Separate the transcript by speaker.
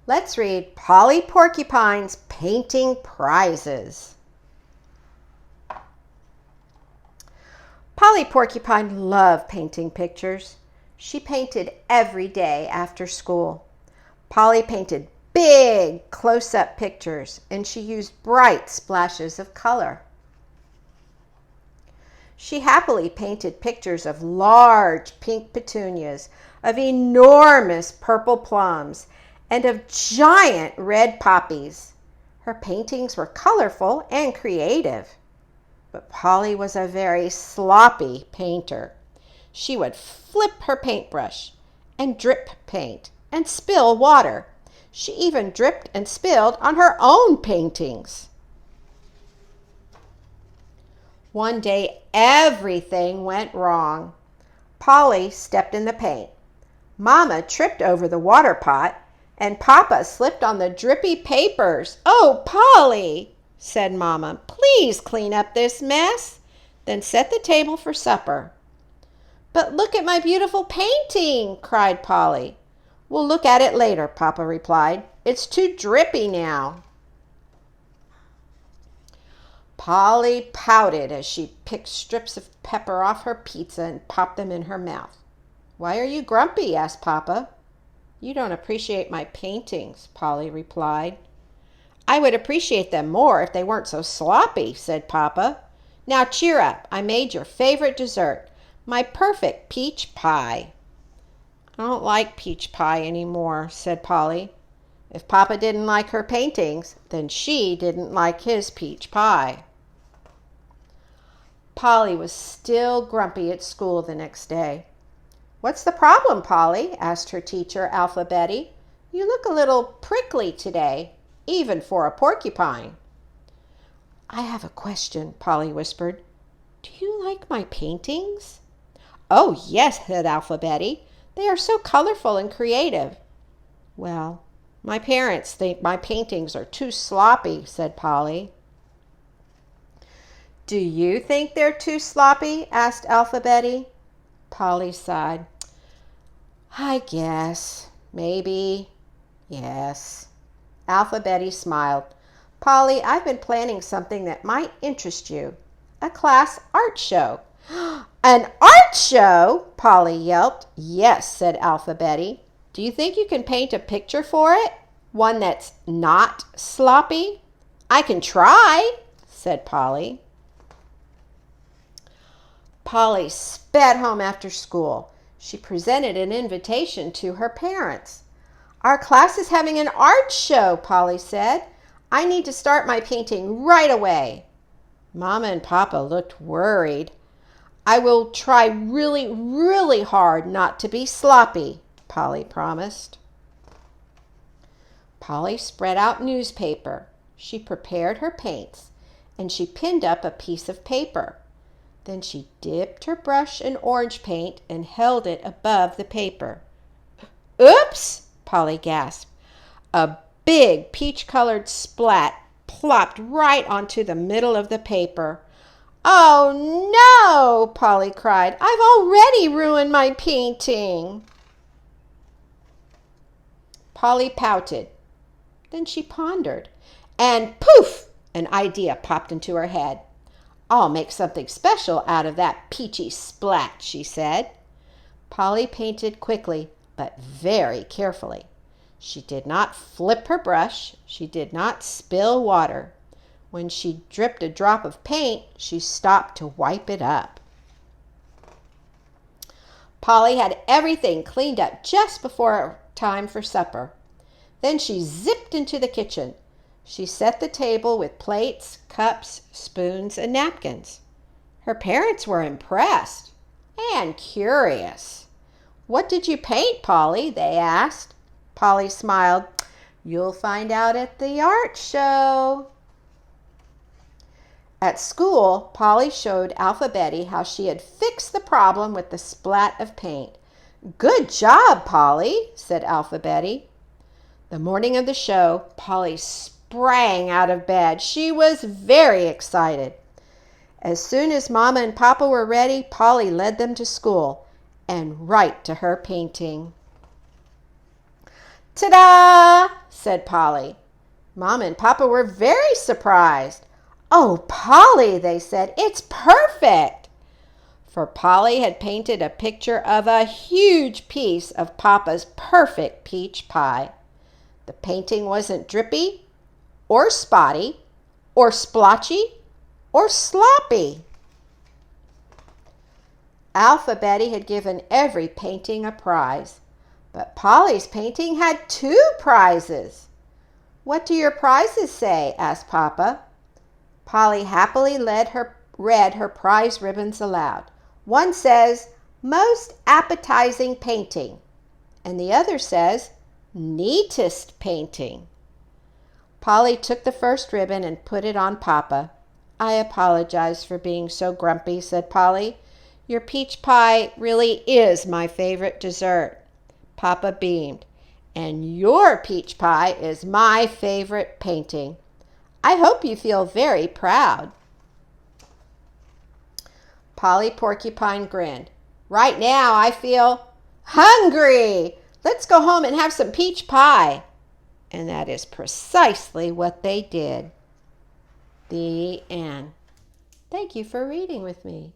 Speaker 1: Let's read Polly Porcupine's Painting Prizes. Polly Porcupine loved painting pictures. She painted every day after school. Polly painted big close-up pictures, and she used bright splashes of color. She happily painted pictures of large pink petunias, of enormous purple plums, and of giant red poppies. Her paintings were colorful and creative. But Polly was a very sloppy painter. She would flip her paintbrush and drip paint and spill water. She even dripped and spilled on her own paintings. One day, everything went wrong. Polly stepped in the paint. Mama tripped over the water pot, and Papa slipped on the drippy papers. "Oh, Polly," said Mama, "please clean up this mess. Then set the table for supper." "But look at my beautiful painting," cried Polly. "We'll look at it later," Papa replied. "It's too drippy now." Polly pouted as she picked strips of pepper off her pizza and popped them in her mouth. "Why are you grumpy?" asked Papa. "You don't appreciate my paintings," Polly replied. "I would appreciate them more if they weren't so sloppy," said Papa. "Now cheer up. I made your favorite dessert, my perfect peach pie." "I don't like peach pie anymore," said Polly. If Papa didn't like her paintings, then she didn't like his peach pie. Polly was still grumpy at school the next day. "What's the problem, Polly?" asked her teacher, Alpha Betty. "You look a little prickly today, even for a porcupine." "I have a question," Polly whispered. "Do you like my paintings?" "Oh, yes," said Alpha Betty. "They are so colorful and creative." "Well, my parents think my paintings are too sloppy," said Polly. "Do you think they're too sloppy?" asked Alpha Betty. Polly sighed. "I guess, maybe, yes." Alpha Betty smiled. "Polly, I've been planning something that might interest you. A class art show." "An art show?" Polly yelped. "Yes," said Alpha Betty. "Do you think you can paint a picture for it? One that's not sloppy?" "I can try," said Polly. Polly sped home after school. She presented an invitation to her parents. "Our class is having an art show," Polly said. "I need to start my painting right away." Mama and Papa looked worried. "I will try really, really hard not to be sloppy," Polly promised. Polly spread out newspaper. She prepared her paints, and she pinned up a piece of paper. Then she dipped her brush in orange paint and held it above the paper. "Oops!" Polly gasped. A big peach-colored splat plopped right onto the middle of the paper. "Oh, no!" Polly cried. "I've already ruined my painting." Polly pouted. Then she pondered. And poof! An idea popped into her head. "I'll make something special out of that peachy splat," she said. Polly painted quickly, but very carefully. She did not flip her brush. She did not spill water. When she dripped a drop of paint, she stopped to wipe it up. Polly had everything cleaned up just before time for supper. Then she zipped into the kitchen. She set the table with plates, cups, spoons, and napkins. Her parents were impressed and curious. "What did you paint, Polly?" they asked. Polly smiled. "You'll find out at the art show." At school, Polly showed Alpha Betty how she had fixed the problem with the splat of paint. "Good job, Polly," said Alpha Betty. The morning of the show, Polly sprang out of bed. She was very excited. As soon as Mama and Papa were ready, Polly led them to school and right to her painting. "Ta-da!" said Polly. Mom and Papa were very surprised. Oh, Polly, they said, it's perfect. For Polly had painted a picture of a huge piece of Papa's perfect peach pie. The painting wasn't drippy or spotty or splotchy or sloppy. Alpha Betty had given every painting a prize, but Polly's painting had 2 prizes. What do your prizes say? Asked Papa. Polly happily read her prize ribbons aloud. One says, most appetizing painting, and the other says, neatest painting. Polly took the first ribbon and put it on Papa. I apologize for being so grumpy, said Polly. Your peach pie really is my favorite dessert. Papa beamed. And your peach pie is my favorite painting. I hope you feel very proud. Polly Porcupine grinned. Right now I feel hungry. Let's go home and have some peach pie. And that is precisely what they did. The end. Thank you for reading with me.